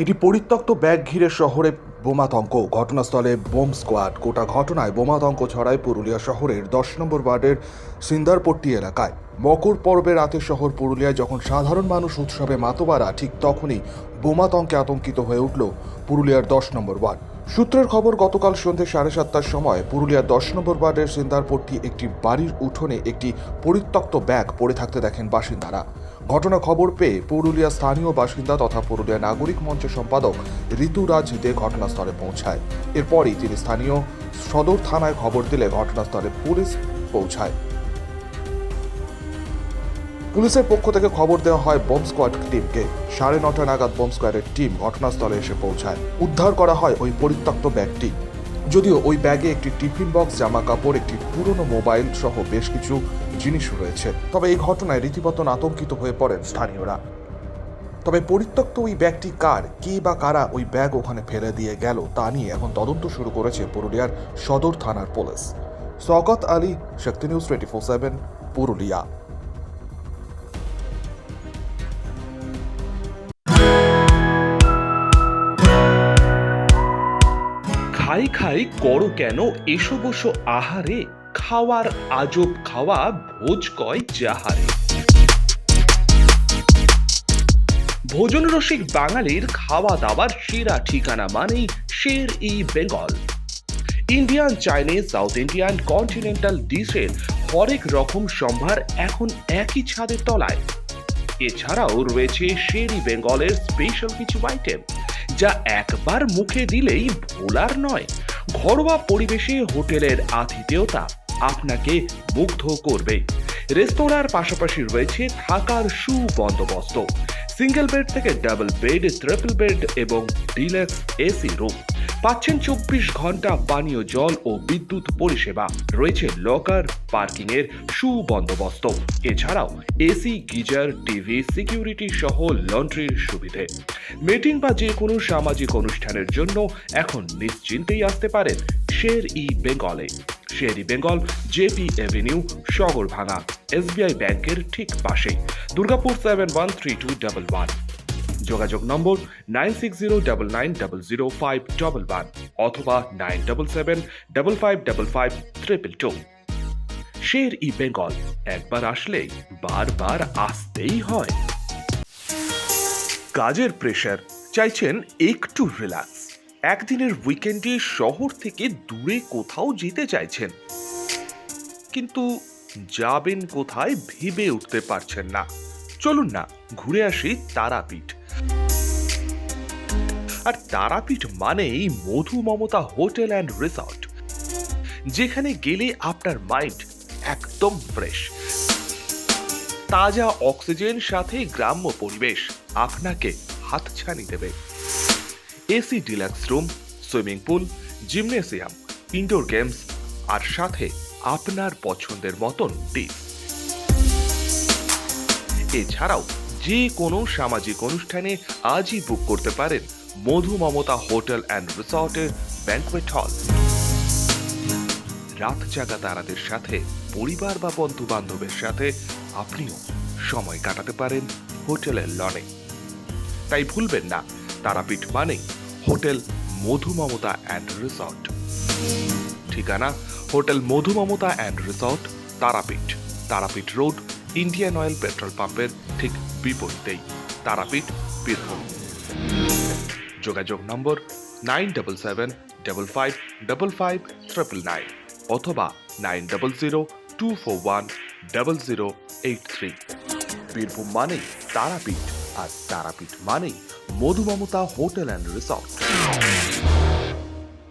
একটি পরিত্যক্ত ব্যাগ ঘিরে শহরে বোমাতঙ্ক, ঘটনাস্থলে বোম স্কোয়াড। গোটা ঘটনায় বোমাতঙ্ক ছড়ায় পুরুলিয়া শহরের 10 নম্বর ওয়ার্ডের সিন্দারপট্টি এলাকায়। মকর পর্বে রাতে শহর পুরুলিয়ায় যখন সাধারণ মানুষ উৎসবে মাতোয়ারা, ঠিক তখনই বোমাতঙ্কে আতঙ্কিত হয়ে উঠল পুরুলিয়ার 10 নম্বর ওয়ার্ড। সূত্রের খবর, গতকাল সন্ধ্যে 7:30টার সময় পুরুলিয়ার 10 নম্বর ওয়ার্ডের সিন্দারপট্টি একটি বাড়ির উঠোনে একটি পরিত্যক্ত ব্যাগ পড়ে থাকতে দেখেন বাসিন্দারা। ঘটনা খবর পেয়ে পুরুলিয়া স্থানীয় বাসিন্দা তথা পুরুলিয়া নাগরিক মঞ্চের সম্পাদক ঋতুরাজ দে ঘটনাস্থলে পৌঁছায়। এরপরই তিনি স্থানীয় সদর থানায় খবর দিলে ঘটনাস্থলে পুলিশ পৌঁছায়। পুলিশের পক্ষ থেকে খবর দেওয়া হয় বোম স্কোয়াড টিমকে। 9:30 নাগাদ বোম স্কোয়াডের টিম ঘটনাস্থলে এসে পৌঁছায়। উদ্ধার করা হয় ওই পরিত্যক্ত ব্যাগটি। যদিও ওই ব্যাগে একটি টিফিন বক্স, জামা কাপড়, একটি পুরনো মোবাইল সহ বেশ কিছু জিনিস রয়েছে। তবে এই ঘটনায় রীতিমতো আতঙ্কিত হয়ে পড়েন স্থানীয়রা। তবে পরিত্যক্ত ওই ব্যাগটি কার, কে বা কারা ওই ব্যাগ ওখানে ফেলে দিয়ে গেল তা নিয়ে এখন তদন্ত শুরু করেছে পুরুলিয়ার সদর থানার পুলিশ। শওকত আলী, শক্তি নিউজ 24/7, পুরুলিয়া। খাই খাই করো কেন এসো বসো আহারে, খাওয়ার আজব খাওয়া ভোজ কয় যাহারে। ভোজন রসিক বাঙালির খাওয়া দাওয়ার সেরা ঠিকানা মানেই Sher e Bengal. Indian, Chinese, South Indian, continental ডিশের হরেক রকম সম্ভার এখন একই ছাদের তলায়। এছাড়াও রয়েছে শের ই বেঙ্গলের স্পেশাল কিছু আইটেম যা একবার মুখে দিলেই ভোলার নয়। ঘরোয়া পরিবেশে হোটেলের আতিথেয়তা আপনাকে মুগ্ধ করবে। রেস্তোরাঁর পাশাপাশি রয়েছে থাকার সুবন্দোবস্ত। সিঙ্গেল বেড থেকে ডাবল বেড, ট্রিপল বেড এবং ডিলাক্স এসি রুম। পাচ্ছেন 24 ঘন্টা পানীয় জল ও বিদ্যুৎ পরিষেবা। রয়েছে লকার, পার্কিং এর সুবন্দোবস্ত। এছাড়াও এসি, গিজার, টিভি, সিকিউরিটি সহ লন্ড্রির সুবিধে। মিটিং বা যে কোনো সামাজিক অনুষ্ঠানের জন্য এখন নিশ্চিন্তেই আসতে পারেন শের ই বেঙ্গলে। Sher e Bengal, JP avenue, Sagarbhanga, SBI ব্যাংকের ঠিক পাশে, দুর্গাপুর 713211। যোগাযোগ নম্বর 9609900511 অথবা 9775555222। শের ই বেঙ্গল, একবার আসলেই বারবার আসতেই হয়। কাজের প্রেশার, চাইছেন একটু রিল্যাক্স। একদিনের উইকেন্ডে শহর থেকে দূরে কোথাও যেতে চাইছেন, কিন্তু যাবেন কোথায় ভেবে উঠতে পারছেন না। চলুন না ঘুরে আসি তারাপীঠ। আর তারাপীঠ মানেই মধু মমতা হোটেল অ্যান্ড রিসর্ট, যেখানে গেলে আপনার মাইন্ড একদম ফ্রেশ। তাজা অক্সিজেন সাথে গ্রাম্য পরিবেশ আপনাকে হাতছানি দেবে। AC deluxe room, swimming pool, gymnasium, indoor games আর সাথে আপনার পছন্দের মতন ডিশ। এছাড়াও যে কোনো সামাজিক অনুষ্ঠানে আজই বুক করতে পারেন মধু মমতা হোটেল অ্যান্ড রিসর্টের ব্যাংকুয়েট হল। রাত জাগা তারাদের সাথে, পরিবার বা বন্ধু বান্ধবের সাথে আপনিও সময় কাটাতে পারেন হোটেলের লনে। তাই ভুলবেন না, তারাপীঠ মানেই hotel Madhu Mamata and resort. ঠিকানা hotel Madhu Mamata and resort, Tarapith, Tarapith road, Indian oil petrol পাম্পের ঠিক বিপরীতেই, তারাপীঠ, বীরভূম। যোগাযোগ নম্বর 9775555599 অথবা 9002410083। বীরভূম মানেই তারাপীঠ, আর তারাপীঠ মানেই মধু মমতা হোটেল অ্যান্ড রিসর্ট।